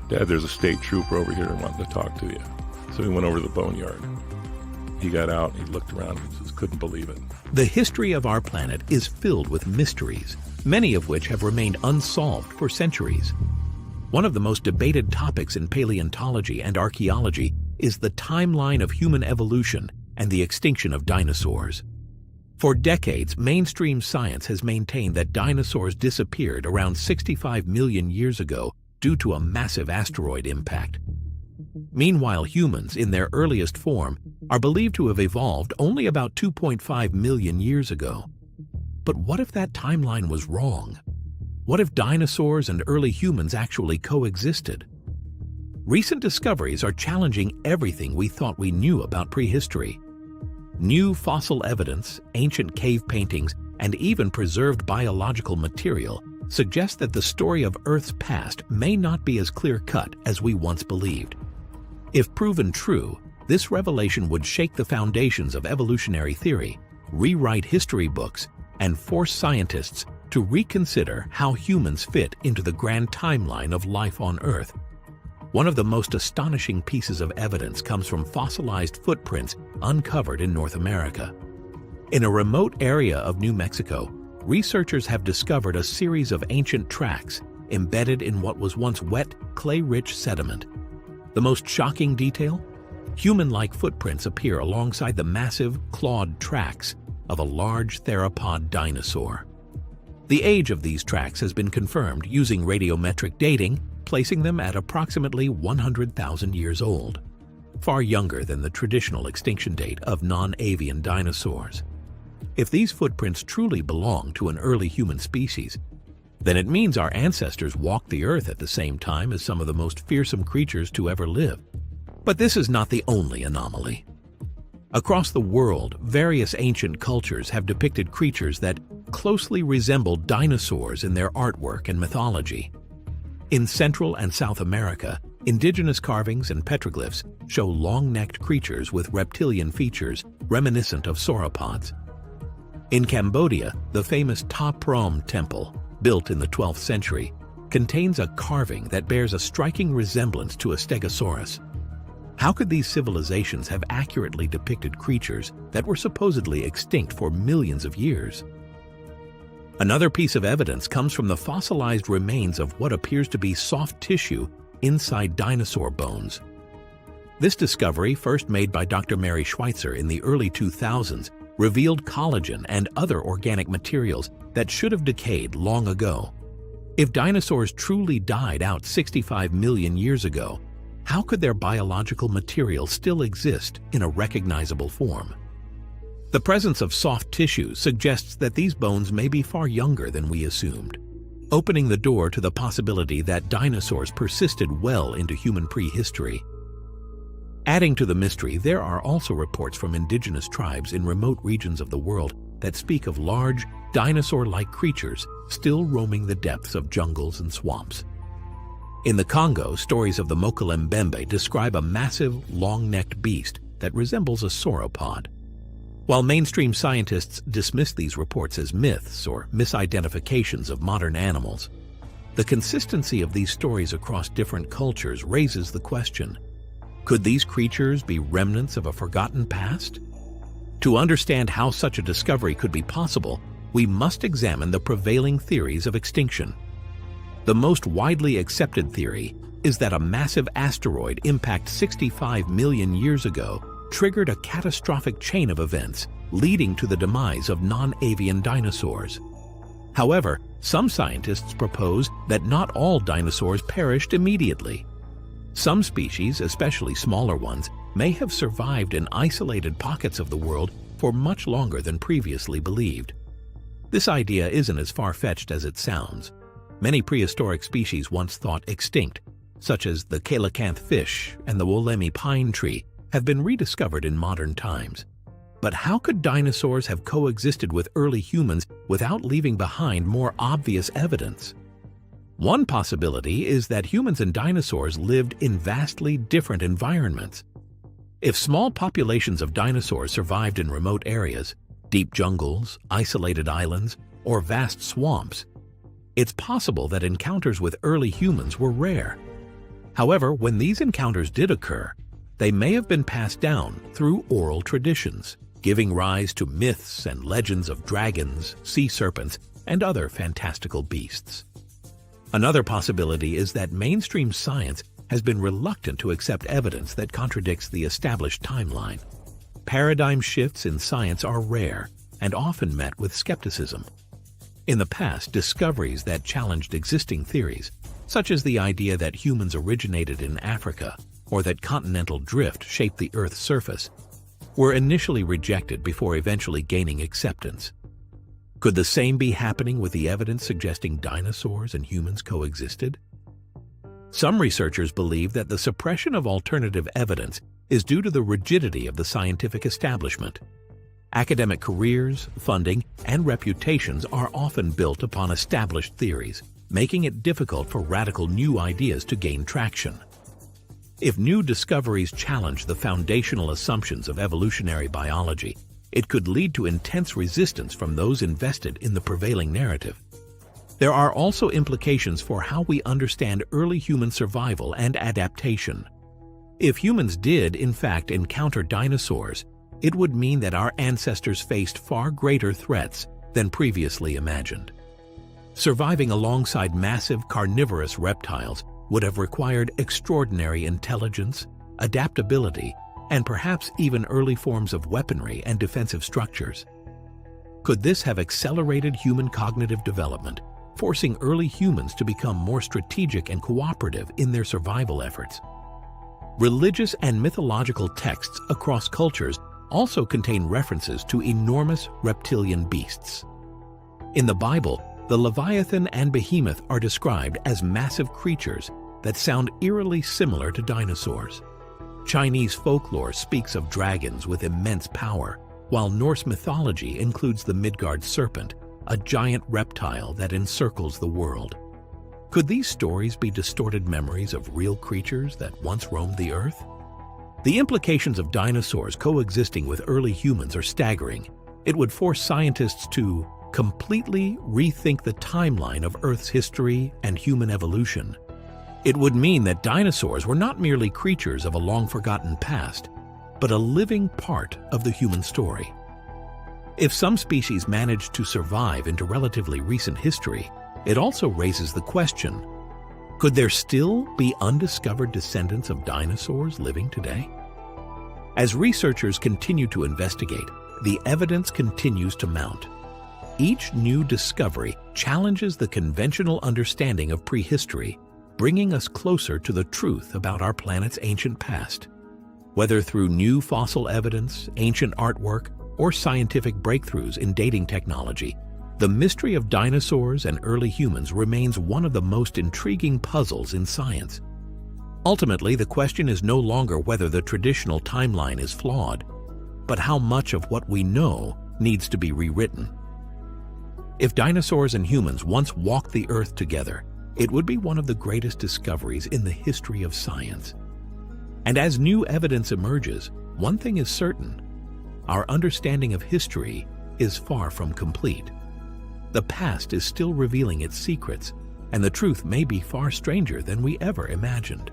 "Dad, there's a state trooper over here wanting to talk to you." So he went over to the boneyard. He got out, he looked around, and just couldn't believe it. The history of our planet is filled with mysteries, many of which have remained unsolved for centuries. One of the most debated topics in paleontology and archaeology is the timeline of human evolution and the extinction of dinosaurs. For decades, mainstream science has maintained that dinosaurs disappeared around 65 million years ago due to a massive asteroid impact. Meanwhile, humans, in their earliest form, are believed to have evolved only about 2.5 million years ago. But what if that timeline was wrong? What if dinosaurs and early humans actually coexisted? Recent discoveries are challenging everything we thought we knew about prehistory. New fossil evidence, ancient cave paintings, and even preserved biological material suggest that the story of Earth's past may not be as clear-cut as we once believed. If proven true, this revelation would shake the foundations of evolutionary theory, rewrite history books, and force scientists to reconsider how humans fit into the grand timeline of life on Earth. One of the most astonishing pieces of evidence comes from fossilized footprints uncovered in North America. In a remote area of New Mexico, researchers have discovered a series of ancient tracks embedded in what was once wet, clay-rich sediment. The most shocking detail? Human-like footprints appear alongside the massive, clawed tracks of a large theropod dinosaur. The age of these tracks has been confirmed using radiometric dating, placing them at approximately 100,000 years old, far younger than the traditional extinction date of non-avian dinosaurs. If these footprints truly belong to an early human species, then it means our ancestors walked the Earth at the same time as some of the most fearsome creatures to ever live. But this is not the only anomaly. Across the world, various ancient cultures have depicted creatures that closely resemble dinosaurs in their artwork and mythology. In Central and South America, indigenous carvings and petroglyphs show long-necked creatures with reptilian features reminiscent of sauropods. In Cambodia, the famous Ta Prohm Temple, built in the 12th century, contains a carving that bears a striking resemblance to a stegosaurus. How could these civilizations have accurately depicted creatures that were supposedly extinct for millions of years? Another piece of evidence comes from the fossilized remains of what appears to be soft tissue inside dinosaur bones. This discovery, first made by Dr. Mary Schweitzer in the early 2000s, revealed collagen and other organic materials that should have decayed long ago. If dinosaurs truly died out 65 million years ago, how could their biological material still exist in a recognizable form? The presence of soft tissue suggests that these bones may be far younger than we assumed, opening the door to the possibility that dinosaurs persisted well into human prehistory. Adding to the mystery, there are also reports from indigenous tribes in remote regions of the world that speak of large, dinosaur-like creatures still roaming the depths of jungles and swamps. In the Congo, stories of the Mokelembembe describe a massive, long-necked beast that resembles a sauropod. While mainstream scientists dismiss these reports as myths or misidentifications of modern animals, the consistency of these stories across different cultures raises the question: could these creatures be remnants of a forgotten past? To understand how such a discovery could be possible, we must examine the prevailing theories of extinction. The most widely accepted theory is that a massive asteroid impact 65 million years ago triggered a catastrophic chain of events leading to the demise of non-avian dinosaurs. However, some scientists propose that not all dinosaurs perished immediately. Some species, especially smaller ones, may have survived in isolated pockets of the world for much longer than previously believed. This idea isn't as far-fetched as it sounds. Many prehistoric species once thought extinct, such as the coelacanth fish and the Wollemi pine tree, have been rediscovered in modern times. But how could dinosaurs have coexisted with early humans without leaving behind more obvious evidence? One possibility is that humans and dinosaurs lived in vastly different environments. If small populations of dinosaurs survived in remote areas, deep jungles, isolated islands, or vast swamps, it's possible that encounters with early humans were rare. However, when these encounters did occur, they may have been passed down through oral traditions, giving rise to myths and legends of dragons, sea serpents, and other fantastical beasts. Another possibility is that mainstream science has been reluctant to accept evidence that contradicts the established timeline. Paradigm shifts in science are rare and often met with skepticism. In the past, discoveries that challenged existing theories, such as the idea that humans originated in Africa or that continental drift shaped the Earth's surface, were initially rejected before eventually gaining acceptance. Could the same be happening with the evidence suggesting dinosaurs and humans coexisted? Some researchers believe that the suppression of alternative evidence is due to the rigidity of the scientific establishment. Academic careers, funding, and reputations are often built upon established theories, making it difficult for radical new ideas to gain traction. If new discoveries challenge the foundational assumptions of evolutionary biology, it could lead to intense resistance from those invested in the prevailing narrative. There are also implications for how we understand early human survival and adaptation. If humans did, in fact, encounter dinosaurs, it would mean that our ancestors faced far greater threats than previously imagined. Surviving alongside massive carnivorous reptiles would have required extraordinary intelligence, adaptability, and perhaps even early forms of weaponry and defensive structures. Could this have accelerated human cognitive development, forcing early humans to become more strategic and cooperative in their survival efforts? Religious and mythological texts across cultures also contain references to enormous reptilian beasts. In the Bible, the Leviathan and Behemoth are described as massive creatures that sound eerily similar to dinosaurs. Chinese folklore speaks of dragons with immense power, while Norse mythology includes the Midgard serpent, a giant reptile that encircles the world. Could these stories be distorted memories of real creatures that once roamed the Earth? The implications of dinosaurs coexisting with early humans are staggering. It would force scientists to completely rethink the timeline of Earth's history and human evolution. It would mean that dinosaurs were not merely creatures of a long-forgotten past, but a living part of the human story. If some species managed to survive into relatively recent history, it also raises the question, could there still be undiscovered descendants of dinosaurs living today? As researchers continue to investigate, the evidence continues to mount. Each new discovery challenges the conventional understanding of prehistory, bringing us closer to the truth about our planet's ancient past. Whether through new fossil evidence, ancient artwork, or scientific breakthroughs in dating technology, the mystery of dinosaurs and early humans remains one of the most intriguing puzzles in science. Ultimately, the question is no longer whether the traditional timeline is flawed, but how much of what we know needs to be rewritten. If dinosaurs and humans once walked the Earth together, it would be one of the greatest discoveries in the history of science. And as new evidence emerges, one thing is certain: our understanding of history is far from complete. The past is still revealing its secrets, and the truth may be far stranger than we ever imagined.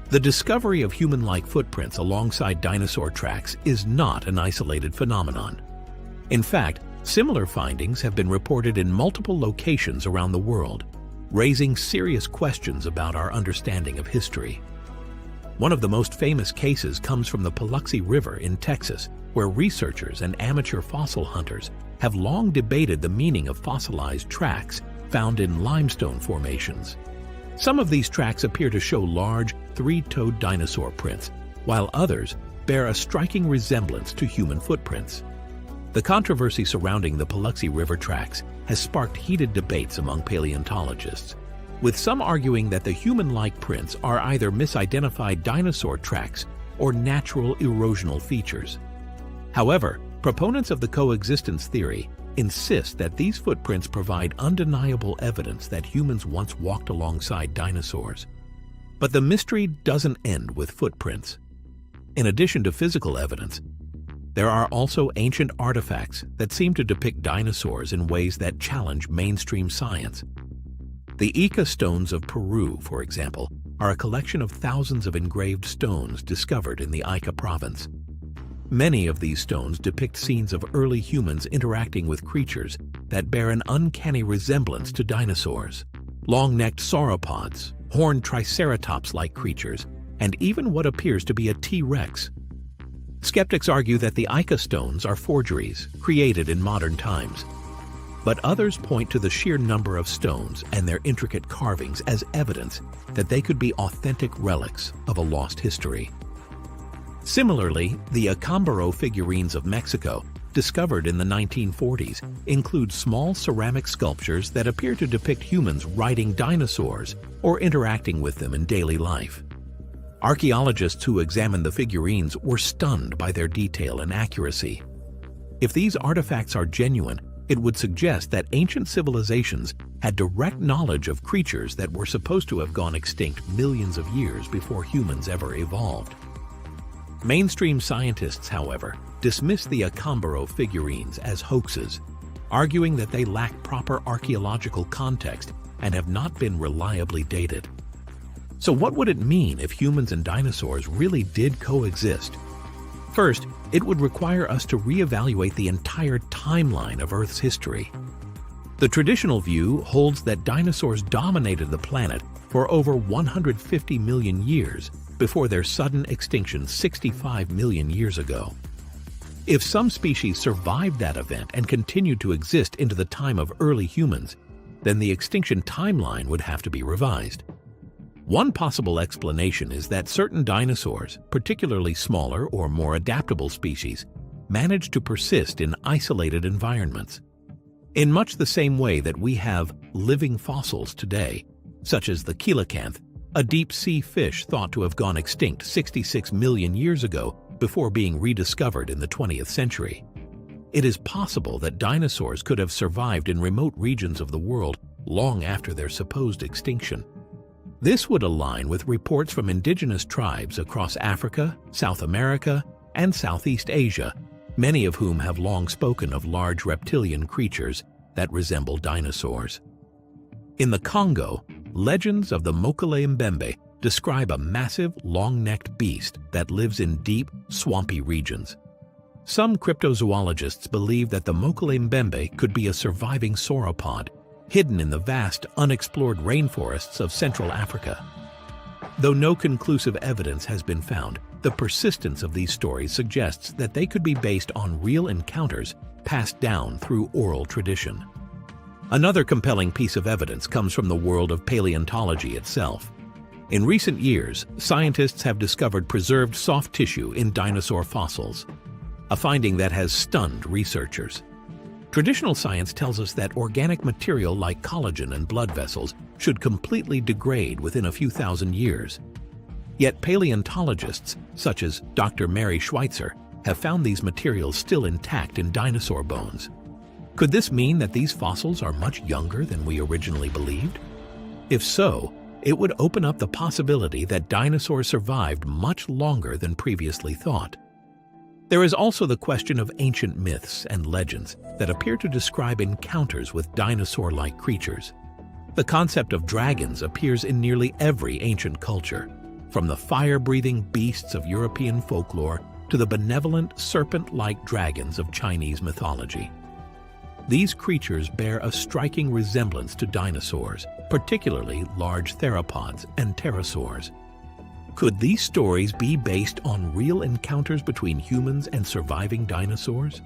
The discovery of human-like footprints alongside dinosaur tracks is not an isolated phenomenon. In fact, similar findings have been reported in multiple locations around the world, raising serious questions about our understanding of history. One of the most famous cases comes from the Paluxy River in Texas, where researchers and amateur fossil hunters have long debated the meaning of fossilized tracks found in limestone formations. Some of these tracks appear to show large, three-toed dinosaur prints, while others bear a striking resemblance to human footprints. The controversy surrounding the Paluxy River tracks has sparked heated debates among paleontologists, with some arguing that the human-like prints are either misidentified dinosaur tracks or natural erosional features. However, proponents of the coexistence theory insist that these footprints provide undeniable evidence that humans once walked alongside dinosaurs. But the mystery doesn't end with footprints. In addition to physical evidence, there are also ancient artifacts that seem to depict dinosaurs in ways that challenge mainstream science. The Ica stones of Peru, for example, are a collection of thousands of engraved stones discovered in the Ica province. Many of these stones depict scenes of early humans interacting with creatures that bear an uncanny resemblance to dinosaurs. Long-necked sauropods, horned triceratops-like creatures, and even what appears to be a T-Rex. Skeptics argue that the Ica stones are forgeries created in modern times, but others point to the sheer number of stones and their intricate carvings as evidence that they could be authentic relics of a lost history. Similarly, the Acámbaro figurines of Mexico, discovered in the 1940s, include small ceramic sculptures that appear to depict humans riding dinosaurs or interacting with them in daily life. Archaeologists who examined the figurines were stunned by their detail and accuracy. If these artifacts are genuine, it would suggest that ancient civilizations had direct knowledge of creatures that were supposed to have gone extinct millions of years before humans ever evolved. Mainstream scientists, however, dismiss the Acámbaro figurines as hoaxes, arguing that they lack proper archaeological context and have not been reliably dated. So what would it mean if humans and dinosaurs really did coexist? First, it would require us to reevaluate the entire timeline of Earth's history. The traditional view holds that dinosaurs dominated the planet for over 150 million years before their sudden extinction 65 million years ago. If some species survived that event and continued to exist into the time of early humans, then the extinction timeline would have to be revised. One possible explanation is that certain dinosaurs, particularly smaller or more adaptable species, managed to persist in isolated environments. In much the same way that we have living fossils today, such as the coelacanth, a deep-sea fish thought to have gone extinct 66 million years ago before being rediscovered in the 20th century. It is possible that dinosaurs could have survived in remote regions of the world long after their supposed extinction. This would align with reports from indigenous tribes across Africa, South America, and Southeast Asia, many of whom have long spoken of large reptilian creatures that resemble dinosaurs. In the Congo, legends of the Mokele Mbembe describe a massive, long-necked beast that lives in deep, swampy regions. Some cryptozoologists believe that the Mokele Mbembe could be a surviving sauropod, hidden in the vast, unexplored rainforests of Central Africa. Though no conclusive evidence has been found, the persistence of these stories suggests that they could be based on real encounters passed down through oral tradition. Another compelling piece of evidence comes from the world of paleontology itself. In recent years, scientists have discovered preserved soft tissue in dinosaur fossils, a finding that has stunned researchers. Traditional science tells us that organic material like collagen and blood vessels should completely degrade within a few thousand years. Yet paleontologists, such as Dr. Mary Schweitzer, have found these materials still intact in dinosaur bones. Could this mean that these fossils are much younger than we originally believed? If so, it would open up the possibility that dinosaurs survived much longer than previously thought. There is also the question of ancient myths and legends that appear to describe encounters with dinosaur-like creatures. The concept of dragons appears in nearly every ancient culture, from the fire-breathing beasts of European folklore to the benevolent serpent-like dragons of Chinese mythology. These creatures bear a striking resemblance to dinosaurs, particularly large theropods and pterosaurs. Could these stories be based on real encounters between humans and surviving dinosaurs?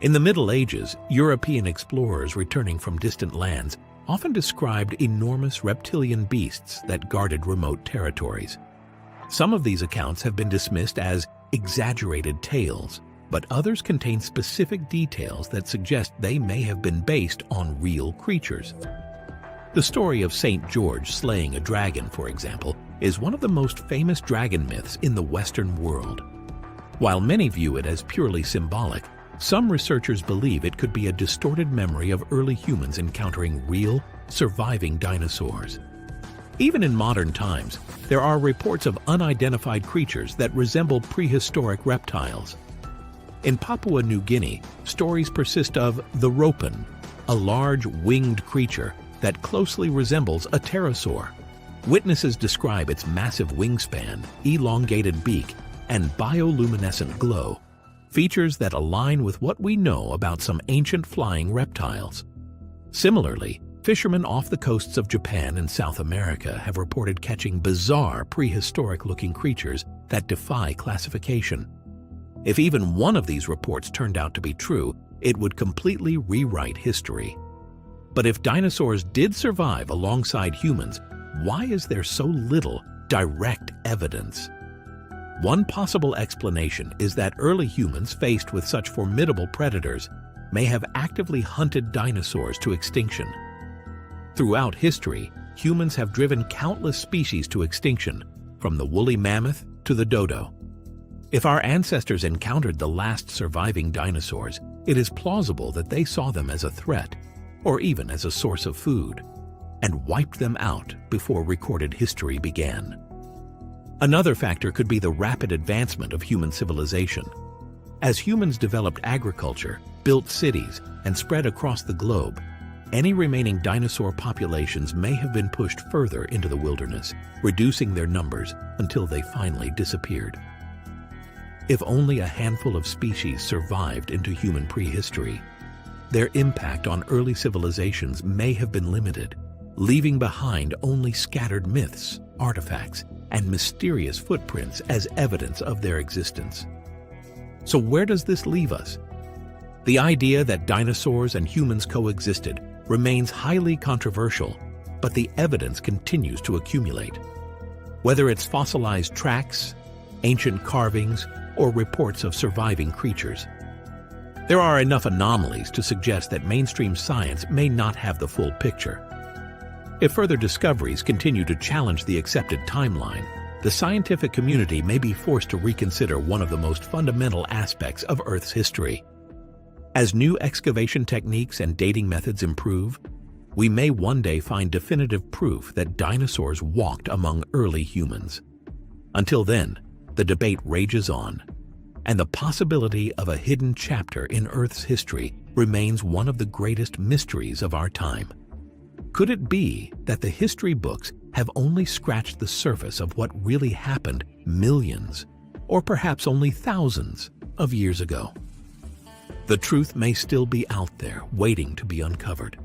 In the Middle Ages, European explorers returning from distant lands often described enormous reptilian beasts that guarded remote territories. Some of these accounts have been dismissed as exaggerated tales, but others contain specific details that suggest they may have been based on real creatures. The story of St. George slaying a dragon, for example, is one of the most famous dragon myths in the Western world. While many view it as purely symbolic, some researchers believe it could be a distorted memory of early humans encountering real, surviving dinosaurs. Even in modern times, there are reports of unidentified creatures that resemble prehistoric reptiles. In Papua New Guinea, stories persist of the ropen, a large winged creature that closely resembles a pterosaur. Witnesses describe its massive wingspan, elongated beak, and bioluminescent glow, features that align with what we know about some ancient flying reptiles. Similarly, fishermen off the coasts of Japan and South America have reported catching bizarre prehistoric-looking creatures that defy classification. If even one of these reports turned out to be true, it would completely rewrite history. But if dinosaurs did survive alongside humans, why is there so little direct evidence? One possible explanation is that early humans faced with such formidable predators may have actively hunted dinosaurs to extinction. Throughout history, humans have driven countless species to extinction, from the woolly mammoth to the dodo. If our ancestors encountered the last surviving dinosaurs, it is plausible that they saw them as a threat, or even as a source of food, and wiped them out before recorded history began. Another factor could be the rapid advancement of human civilization. As humans developed agriculture, built cities, and spread across the globe, any remaining dinosaur populations may have been pushed further into the wilderness, reducing their numbers until they finally disappeared. If only a handful of species survived into human prehistory, their impact on early civilizations may have been limited, leaving behind only scattered myths, artifacts, and mysterious footprints as evidence of their existence. So where does this leave us? The idea that dinosaurs and humans coexisted remains highly controversial, but the evidence continues to accumulate. Whether it's fossilized tracks, ancient carvings, or reports of surviving creatures, there are enough anomalies to suggest that mainstream science may not have the full picture. If further discoveries continue to challenge the accepted timeline, the scientific community may be forced to reconsider one of the most fundamental aspects of Earth's history. As new excavation techniques and dating methods improve, we may one day find definitive proof that dinosaurs walked among early humans. Until then, the debate rages on, and the possibility of a hidden chapter in Earth's history remains one of the greatest mysteries of our time. Could it be that the history books have only scratched the surface of what really happened millions, or perhaps only thousands, of years ago? The truth may still be out there, waiting to be uncovered.